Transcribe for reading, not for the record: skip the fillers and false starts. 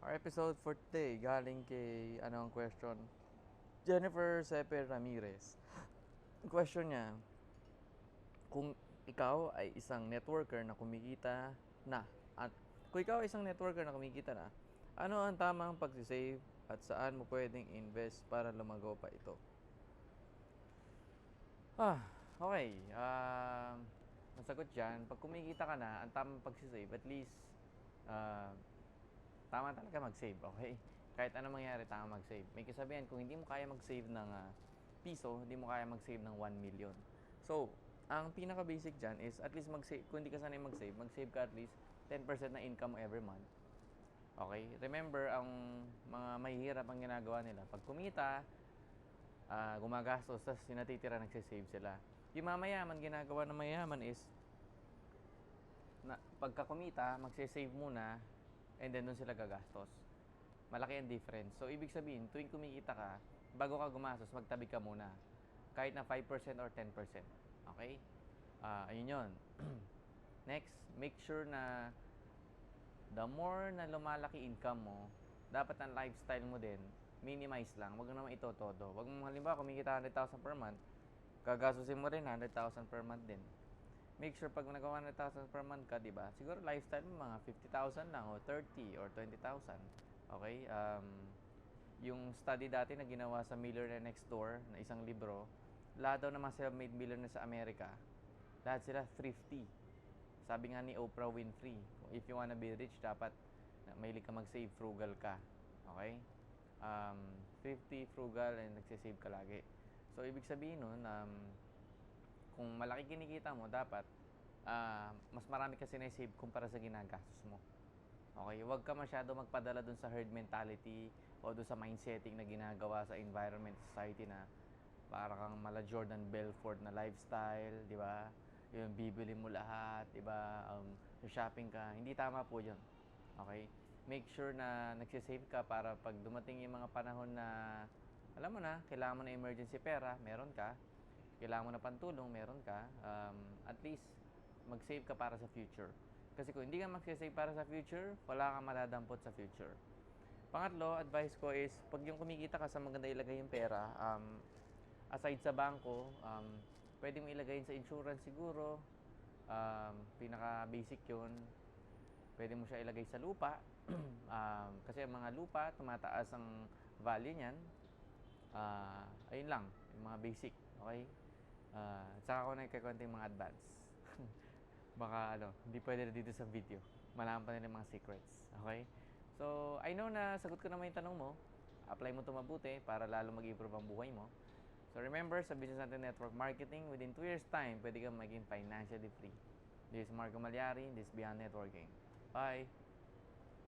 Our episode for today galing kay ano ang question? Jennifer Sepe Ramirez. Ang question niya, kung ikaw ay isang networker na kumikita na at kung ikaw ay isang networker na kumikita na, ano ang tamang pagsisave at saan mo pwedeng invest para lumago pa ito? Okay. Ang sagot dyan, pag kumikita ka na, ang tamang pagsisave, at least, ah, tama talaga mag-save, okay? Kahit ano mangyari, tama mag-save. May kasabihan, kung hindi mo kaya mag-save ng piso, hindi mo kaya mag-save ng 1 million. So, ang pinaka-basic dyan is at least mag-save. Kung hindi ka sanay mag-save ka at least 10% na income mo every month. Okay? Remember, ang mga mahihirap ang ginagawa nila. Pag kumita, gumagastos, tapos yung natitira nagsisave sila. Yung mamayaman, ginagawa ng mayaman is, na pagka kumita, magsisave muna, and then doon sila gagastos. Malaki ang difference. So, ibig sabihin, tuwing kumikita ka, bago ka gumastos, magtabi ka muna. Kahit na 5% or 10%. Okay? Ayun yun. Next, make sure na the more na lumalaki income mo, dapat ang lifestyle mo din, minimize lang. Huwag naman ito todo. Huwag mo halimbawa kumikita 100,000 per month, gagastusin mo rin 100,000 per month din. Make sure pag nagawa 100,000 per month ka, di ba? Siguro lifestyle mo mga 50,000 lang o 30 or 20,000. Okay? Yung study dati na ginawa sa Millionaire Next Door na isang libro, lahat daw ng mga self-made millionaire sa Amerika, lahat sila thrifty. Sabi nga ni Oprah Winfrey, if you wanna be rich, dapat mahilig ka mag-save, frugal ka. Okay? Thrifty, frugal, and nagsisave ka lagi. So, ibig sabihin nun, kung malaki kinikita mo, dapat mas marami ka sinesave kumpara sa ginagastos mo. Okay? Huwag ka masyado magpadala dun sa herd mentality o dun sa mindsetting na ginagawa sa environment, society na para kang mala Jordan Belfort na lifestyle, di ba? Yung bibili mo lahat, di ba? Shopping ka. Hindi tama po yun. Okay? Make sure na nagsisave ka para pag dumating yung mga panahon na, alam mo na, kailangan mo na emergency pera, meron ka. Kailangan mo na pantulong, meron ka. At least, mag-save ka para sa future. Kasi kung hindi ka mag-save para sa future, wala kang madadampot sa future. Pangatlo, advice ko is, pag yung kumikita ka sa maganda ilagay yung pera, aside sa bangko, pwede mo ilagay sa insurance siguro. Pinaka-basic yun. Pwede mo siya ilagay sa lupa. Kasi ang mga lupa, tumataas ang value niyan. Ayun lang, yung mga basic. Okay? Saka ko na ikakunting mga advance. Baka hindi pwede na dito sa video. Malaman pa nila yung mga secrets. Okay? So, I know na sagot ko naman yung tanong mo. Apply mo ito mabuti para lalo mag-improve ang buhay mo. So, remember, sa Business Natin Network Marketing, within 2 years time, pwede kang maging financially free. This is Marco Malyari. This is Beyond Networking. Bye!